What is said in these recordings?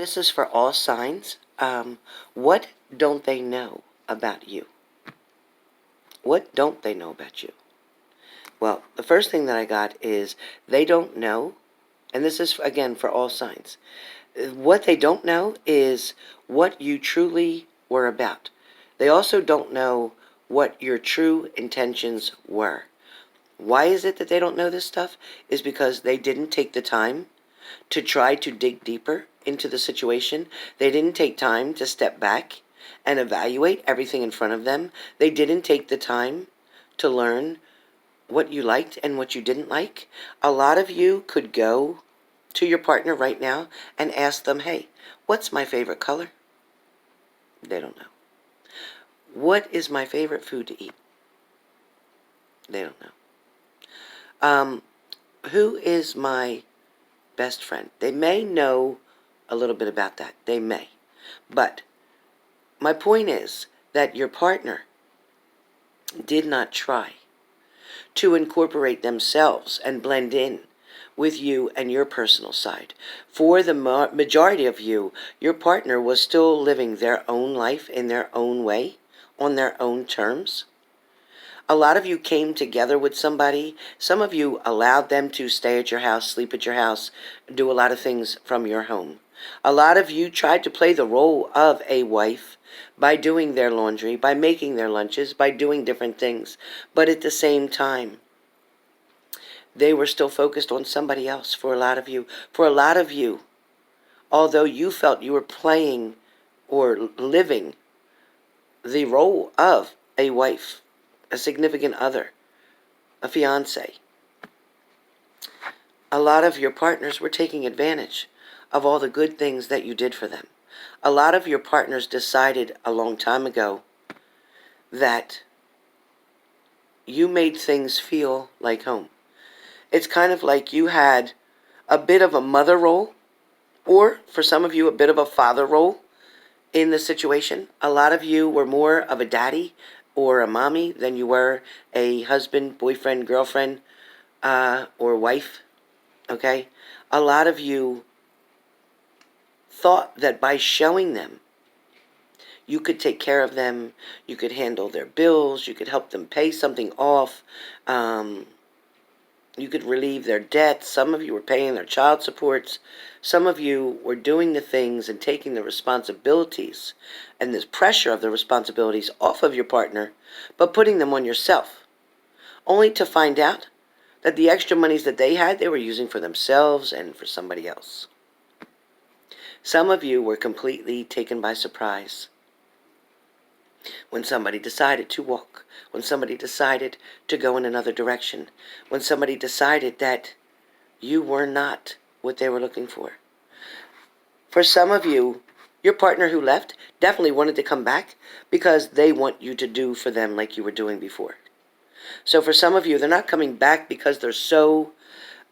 This is for all signs. What don't they know about you? What don't they know about you? Well, the first thing that I got is they don't know, and this is, again, for all signs. What they don't know is what you truly were about. They also don't know what your true intentions were. Why is it that they don't know this stuff? Is because they didn't take the time to try to dig deeper into the situation. They didn't take time to step back and evaluate everything in front of them. They didn't take the time to learn what you liked and what you didn't like. A lot of you could go to your partner right now and ask them, hey, what's my favorite color? They don't know. What is my favorite food to eat? They don't know. Who is my best friend? They may know a little bit about that. They may. But my point is that your partner did not try to incorporate themselves and blend in with you and your personal side. For the majority of you, your partner was still living their own life in their own way, on their own terms. A lot of you came together with somebody. Some of you allowed them to stay at your house, sleep at your house, do a lot of things from your home. A lot of you tried to play the role of a wife by doing their laundry, by making their lunches, by doing different things. But at the same time, they were still focused on somebody else for a lot of you. For a lot of you, although you felt you were playing or living the role of a wife, a significant other, a fiance, a lot of your partners were taking advantage of all the good things that you did for them. A lot of your partners decided a long time ago that you made things feel like home. It's kind of like you had a bit of a mother role, or for some of you, a bit of a father role in the situation. A lot of you were more of a daddy or a mommy than you were a husband, boyfriend, girlfriend, or wife, okay? A lot of you thought that by showing them, you could take care of them, you could handle their bills, you could help them pay something off, you could relieve their debts. Some of you were paying their child supports. Some of you were doing the things and taking the responsibilities and this pressure of the responsibilities off of your partner, but putting them on yourself, only to find out that the extra monies that they had, they were using for themselves and for somebody else. Some of you were completely taken by surprise when somebody decided to walk, when somebody decided to go in another direction, when somebody decided that you were not what they were looking for. For some of you, your partner who left definitely wanted to come back because they want you to do for them like you were doing before. So for some of you, they're not coming back because they're so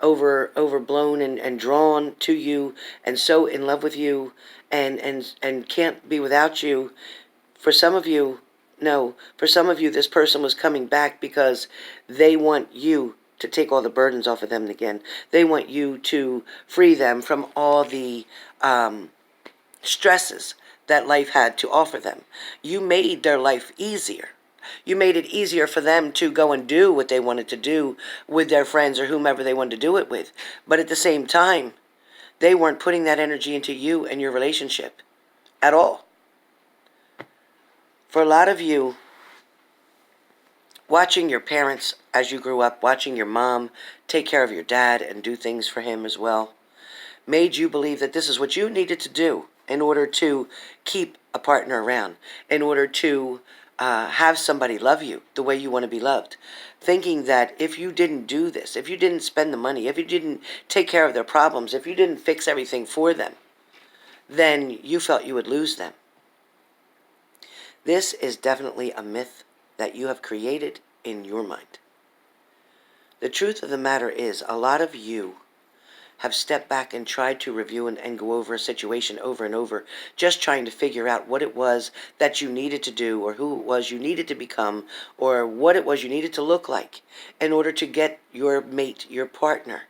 overblown and drawn to you and so in love with you and can't be without you. For some of you, no. For some of you, this person was coming back because they want you to take all the burdens off of them again. They want you to free them from all the stresses that life had to offer them. You made their life easier. You made it easier for them to go and do what they wanted to do with their friends or whomever they wanted to do it with. But at the same time, they weren't putting that energy into you and your relationship at all. For a lot of you, watching your parents as you grew up, watching your mom take care of your dad and do things for him as well, made you believe that this is what you needed to do in order to keep a partner around, in order to have somebody love you the way you want to be loved. Thinking that if you didn't do this, if you didn't spend the money, if you didn't take care of their problems, if you didn't fix everything for them, then you felt you would lose them. This is definitely a myth that you have created in your mind. The truth of the matter is, a lot of you have stepped back and tried to review and go over a situation over and over, just trying to figure out what it was that you needed to do, or who it was you needed to become, or what it was you needed to look like in order to get your mate, your partner,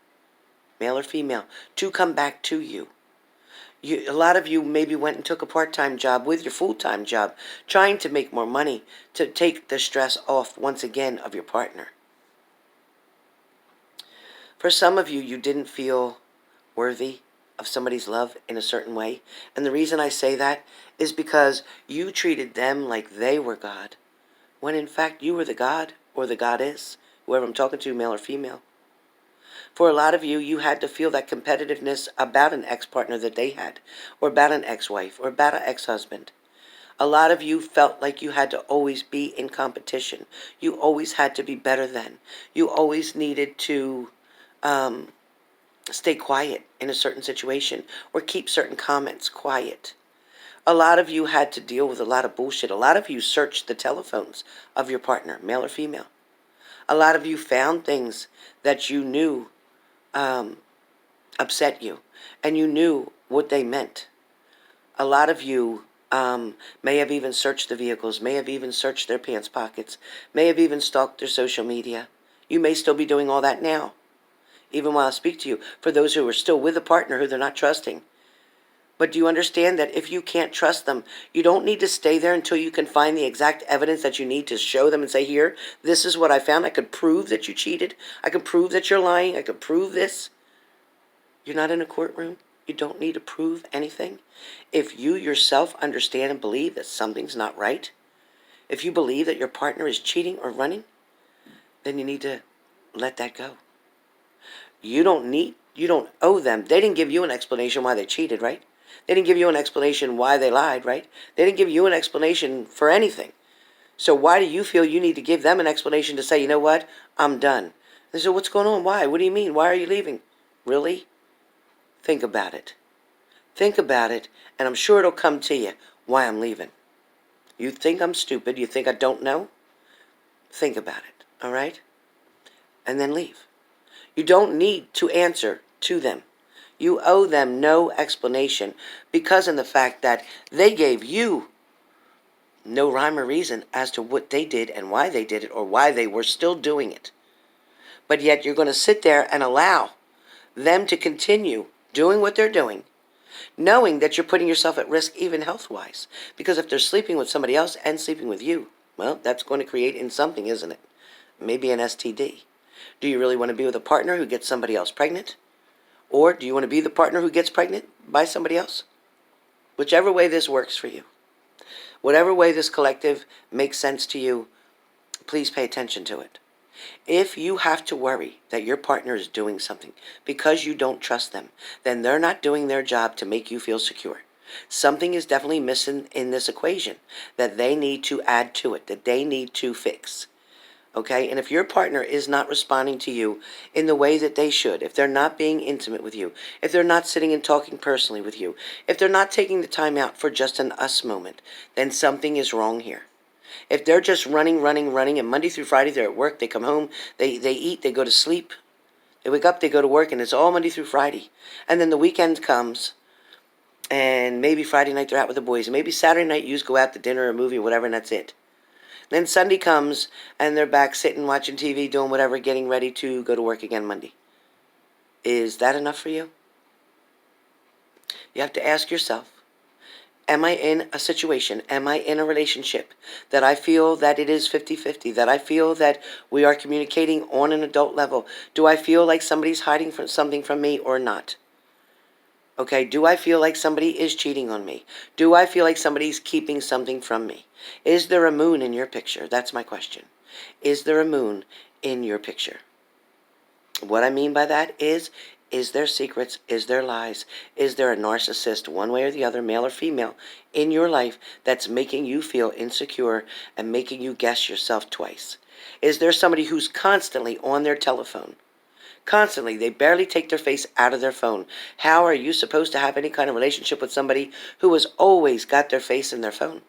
male or female, to come back to you. A lot of you maybe went and took a part-time job with your full-time job, trying to make more money to take the stress off once again of your partner. For some of you, you didn't feel worthy of somebody's love in a certain way. And the reason I say that is because you treated them like they were God, when in fact you were the God or the goddess, whoever I'm talking to, male or female. For a lot of you, you had to feel that competitiveness about an ex-partner that they had, or about an ex-wife, or about an ex-husband. A lot of you felt like you had to always be in competition. You always had to be better than. You always needed to stay quiet in a certain situation or keep certain comments quiet. A lot of you had to deal with a lot of bullshit. A lot of you searched the telephones of your partner, male or female. A lot of you found things that you knew upset you, and you knew what they meant. A lot of you may have even searched the vehicles, may have even searched their pants pockets, may have even stalked their social media. You may still be doing all that now, even while I speak to you, for those who are still with a partner who they're not trusting. But do you understand that if you can't trust them, you don't need to stay there until you can find the exact evidence that you need to show them and say, here, this is what I found. I could prove that you cheated. I could prove that you're lying. I could prove this. You're not in a courtroom. You don't need to prove anything. If you yourself understand and believe that something's not right, if you believe that your partner is cheating or running, then you need to let that go. You don't owe them. They didn't give you an explanation why they cheated, right? They didn't give you an explanation why they lied, right? They didn't give you an explanation for anything. So why do you feel you need to give them an explanation to say, you know what, I'm done? They say, what's going on? Why? What do you mean? Why are you leaving? Really? Think about it. Think about it, and I'm sure it'll come to you why I'm leaving. You think I'm stupid? You think I don't know? Think about it, all right? And then leave. You don't need to answer to them. You owe them no explanation because of the fact that they gave you no rhyme or reason as to what they did and why they did it or why they were still doing it. But yet you're going to sit there and allow them to continue doing what they're doing, knowing that you're putting yourself at risk even health-wise. Because if they're sleeping with somebody else and sleeping with you, well, that's going to create in something, isn't it? Maybe an STD. Do you really want to be with a partner who gets somebody else pregnant? Or do you want to be the partner who gets pregnant by somebody else? Whichever way this works for you, whatever way this collective makes sense to you, please pay attention to it. If you have to worry that your partner is doing something because you don't trust them, then they're not doing their job to make you feel secure. Something is definitely missing in this equation that they need to add to it, that they need to fix. Okay, and if your partner is not responding to you in the way that they should, if they're not being intimate with you, if they're not sitting and talking personally with you, if they're not taking the time out for just an us moment, then something is wrong here. If they're just running, and Monday through Friday they're at work, they come home, they eat, they go to sleep, they wake up, they go to work, and it's all Monday through Friday. And then the weekend comes, and maybe Friday night they're out with the boys, and maybe Saturday night you just go out to dinner or a movie or whatever, and that's it. Then Sunday comes, and they're back sitting, watching TV, doing whatever, getting ready to go to work again Monday. Is that enough for you? You have to ask yourself, am I in a situation, am I in a relationship that I feel that it is 50-50, that I feel that we are communicating on an adult level? Do I feel like somebody's hiding something from me or not? Okay, do I feel like somebody is cheating on me? Do I feel like somebody's keeping something from me? Is there a moon in your picture? That's my question. Is there a moon in your picture? What I mean by that is there secrets? Is there lies? Is there a narcissist, one way or the other, male or female, in your life that's making you feel insecure and making you guess yourself twice? Is there somebody who's constantly on their telephone? Constantly, they barely take their face out of their phone. How are you supposed to have any kind of relationship with somebody who has always got their face in their phone?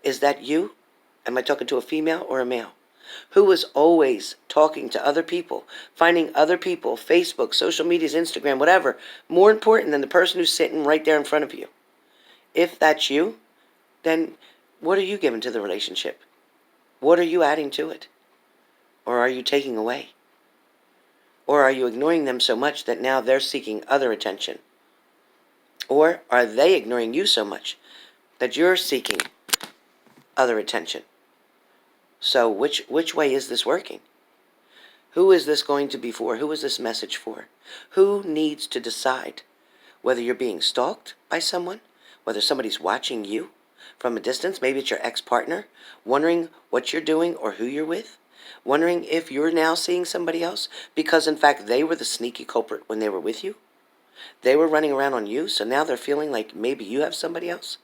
Is that you? Am I talking to a female or a male? Who is always talking to other people, finding other people, Facebook, social medias, Instagram, whatever, more important than the person who's sitting right there in front of you? If that's you, then what are you giving to the relationship? What are you adding to it? Or are you taking away? Or are you ignoring them so much that now they're seeking other attention? Or are they ignoring you so much that you're seeking other attention? So which way is this working? Who is this going to be for? Who is this message for? Who needs to decide whether you're being stalked by someone, whether somebody's watching you from a distance? Maybe it's your ex-partner, wondering what you're doing or who you're with, wondering if you're now seeing somebody else because, in fact, they were the sneaky culprit when they were with you. They were running around on you, so now they're feeling like maybe you have somebody else.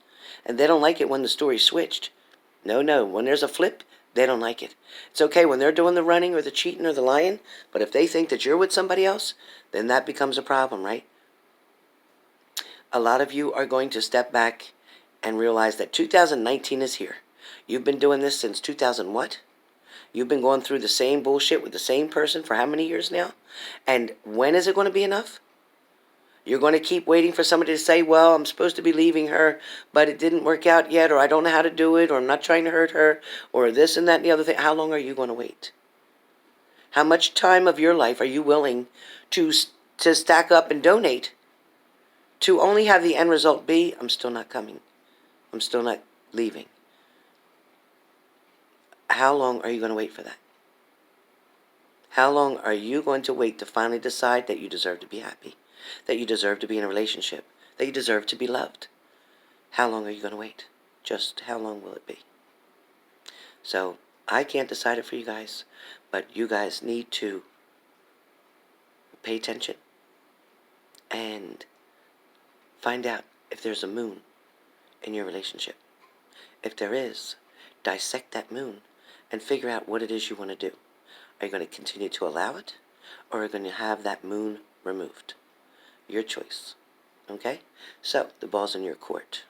And they don't like it when the story switched. No, when there's a flip, they don't like it. It's okay when they're doing the running or the cheating or the lying, but if they think that you're with somebody else, then that becomes a problem, right? A lot of you are going to step back and realize that 2019 is here. You've been doing this since 2000 what? You've been going through the same bullshit with the same person for how many years now? And when is it going to be enough? You're going to keep waiting for somebody to say, well, I'm supposed to be leaving her, but it didn't work out yet, or I don't know how to do it, or I'm not trying to hurt her, or this and that and the other thing. How long are you going to wait? How much time of your life are you willing to stack up and donate to only have the end result be, I'm still not coming. I'm still not leaving. How long are you going to wait for that? How long are you going to wait to finally decide that you deserve to be happy? That you deserve to be in a relationship? That you deserve to be loved? How long are you going to wait? Just how long will it be? So, I can't decide it for you guys, but you guys need to pay attention and find out if there's a moon in your relationship. If there is, dissect that moon and figure out what it is you want to do. Are you going to continue to allow it, or are you going to have that moon removed? Your choice. Okay? So, the ball's in your court.